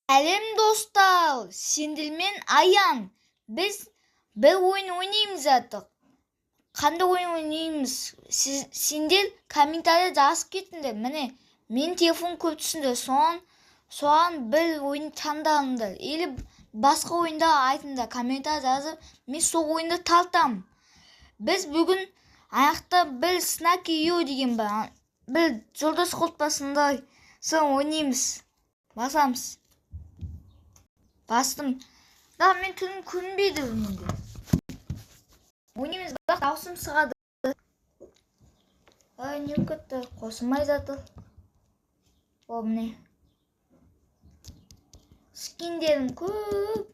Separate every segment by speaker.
Speaker 1: Әлем достар, Сенделмен Аян. Biz bir oyun oynayayımız artık. Qanday oyun oynayımız? Sendel kommentarda жазып кетіңдер. Міне, мен телефон көптісінде соған бір ойын таңдаңдар. Или басқа ойында айтыңдар. Комментар жазып, мен сол ойынды тартамын. Біз бүгін аяқта бір Snacky Yo деген бар. Бір жолдас қоспасында соны ойнаймыз. Басамыз. Bastım. Daha men tüm көрінбейді менде. Ойнаймыз, бірақ даусым сығады. Ай, не кетті? Қосылмай жатыр. О, міне. Скиндерім көп.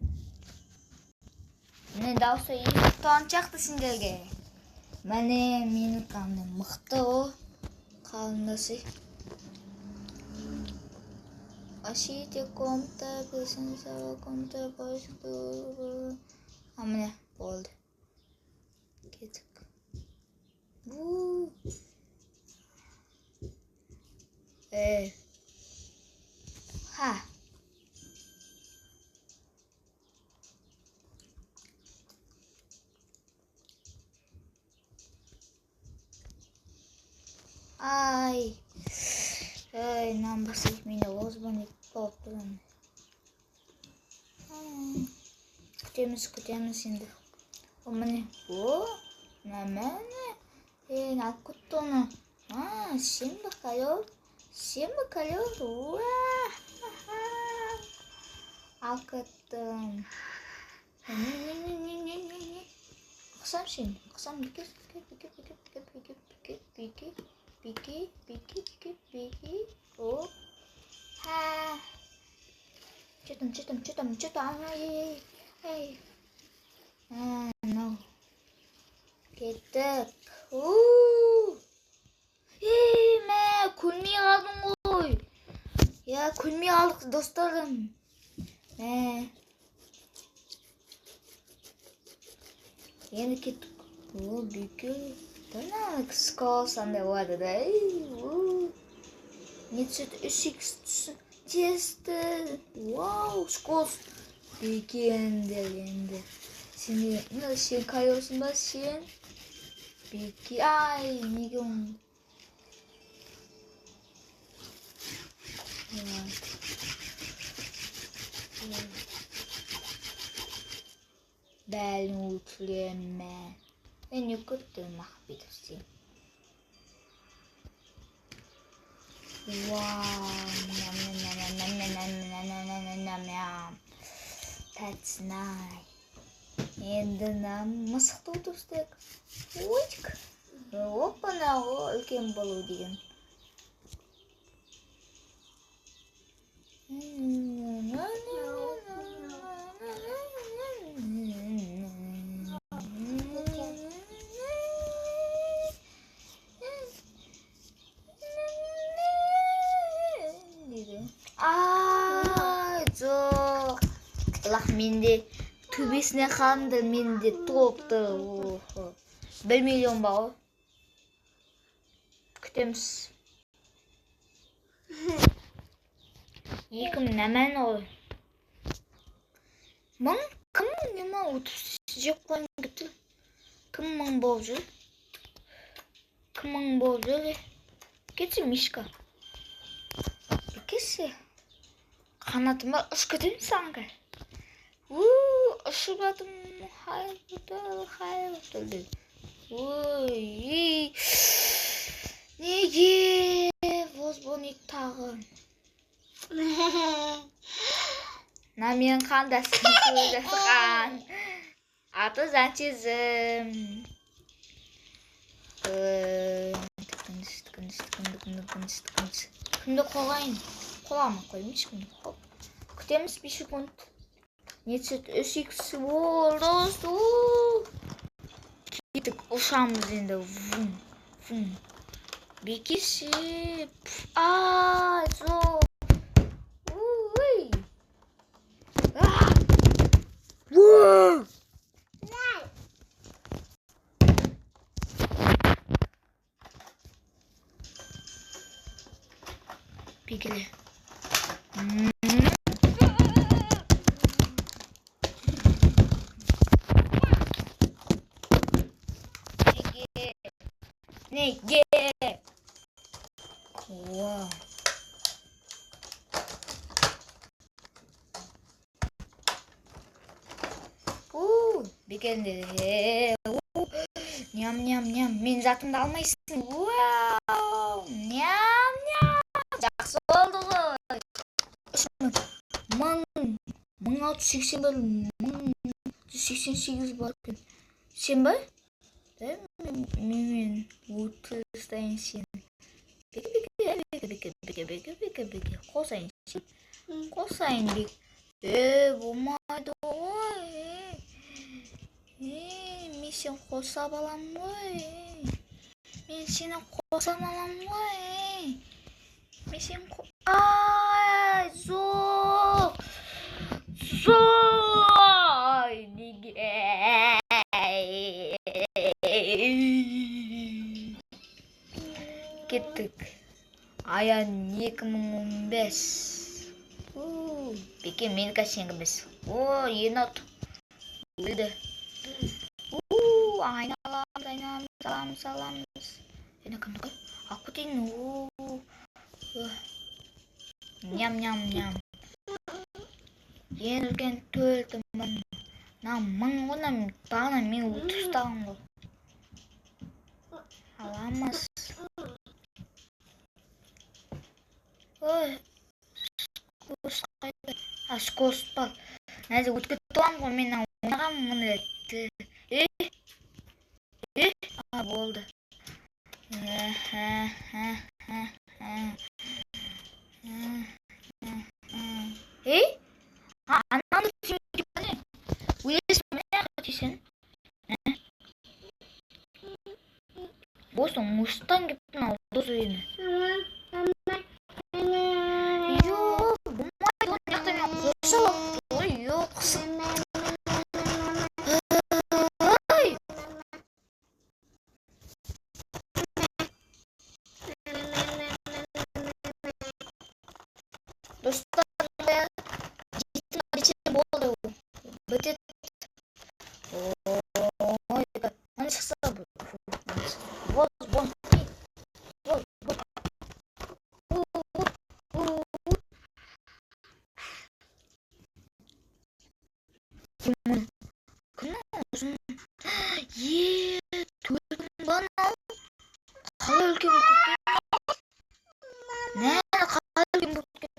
Speaker 1: Міне даусы таншақты сендерге. Міне менің қандай мықты о. Қалындасы. Ашите комта, песенсава комта, башты. А міне болды. Кеттік. Ха. Ай. Ай, нам басить меня лозбанит попран. Күтеміз енді. О, міне. О, нәмәне. Накуттоны. Сен бақалыр. Уа. Ақыттым. Қысам сен. Қысам Пики. О. Ха. Что-то. Ай. No. Кеттік. Мә, көрмей қалдың ғой. Я, көрмей қалдық достарым. Енді кеттік. О, бүйке. Бұна қысқа олсандай болады да. Нетсет 3x түсін. Тесті. Вау, скос. Бүйкендер енді. Сен қайырсың ба сен? Бүйке. Ай, неге оны? Бәлін ұтылемін. Не көттім ақбетірсен. Вау. That's nice. Енді мысықты отырстық. Ойчк. Опана ғой, үлкен болу деген. Жоқ. Лақ менде төбесіне қанды, менде топты. 1 миллион ба ғой. Күтеміз. 2 нәмән ғой. Мың? Кім нема өтіп жеп қойын күтті? Кім мың болып жүр? Кетсі мишка. Кетсі. Қанатыма ұш кетемін саңға. Ұшып атым. Хайыр тұлды. Ой. Неге? Возбонит тағы. Мен қандасың көзасыған. Аты зәнчезім. Күнді қоғайын. Қоламын қойым ешкімді. Күтеміз 5 секунд. Нетсет 3x. Досту. Кетік ұшамыз енді. Бекесі. Жоқ. Пикеле. Бекенде. Ням. Мен затымды алмайсың. Вау! Ням. Жақсы болды ғой. 1681 1688 бар екен. Сен ба? Мен отыздан сен. Беке. Қосайын сен. Қосайын бек. Болмайды ғой. Мен сен қоса балам ғой. Мен сені қоса балам ғой. Мен сен ай, зор. Неге? Кеттік. Аян 2015. Беке менікі сенгі біз. Енот. Өлді. Айналамыз. Ені кімді қой? Ақы дейін. Ням. Ең үлкен төлді мың. Мың ғына бағына мен ұтыстағым ғой. Аламыз. Скорст бар. Нәзі өткі туам ғой мен ойнағам мұны әтті. Болды. Ананы түсініп бәне. Өлесің мені әқатесен. Босың мұштан кептің алды сөйіні. Достар, жетім болды. Бітет. Ой, маны шықса бұл. Кім өзім? Төлкім бана. Қалай өлкен бұл көпкен? Қалай өлкен бұл көпкен?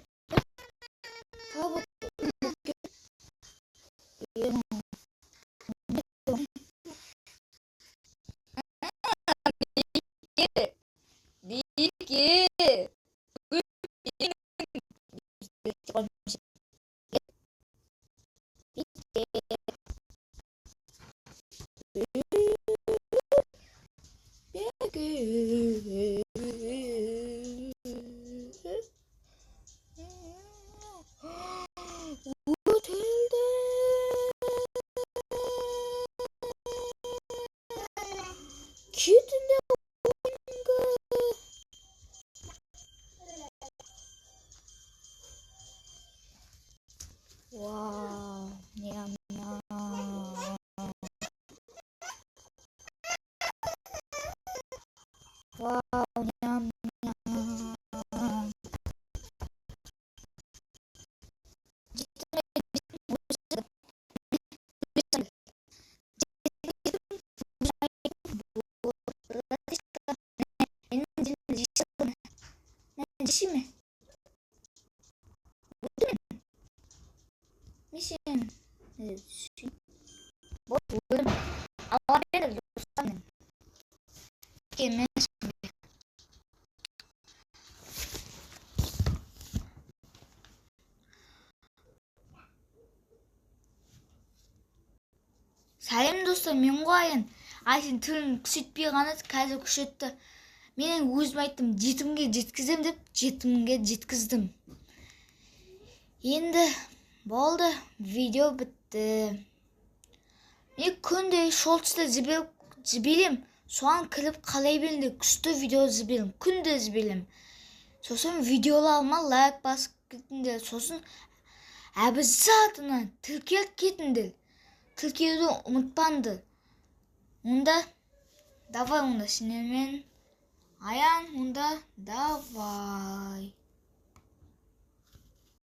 Speaker 1: Wow, nям. Wow, nям. Миссион. Вот өлім. Ала бері достарым. Кемен сүнбе. Сәлем достар, мен қойын. Сен тілін күшетпей ғана қазір күшетті. Мен өзім айттым, жетімге жеткіздім деп, жетімге жеткіздім. Енді болды, видео бітті. Мен күнде шолтысты жібелем. Соған кіріп қалай белінде күшті видео жібелем. Күнде жібелем. Сосын видеоларыма лайк басып кетіңдер. Сосын обязательно тіркеліп кетіңдер. Тіркеуді ұмытпаңдар. Онда давай, онда сенемен Аян, онда давай.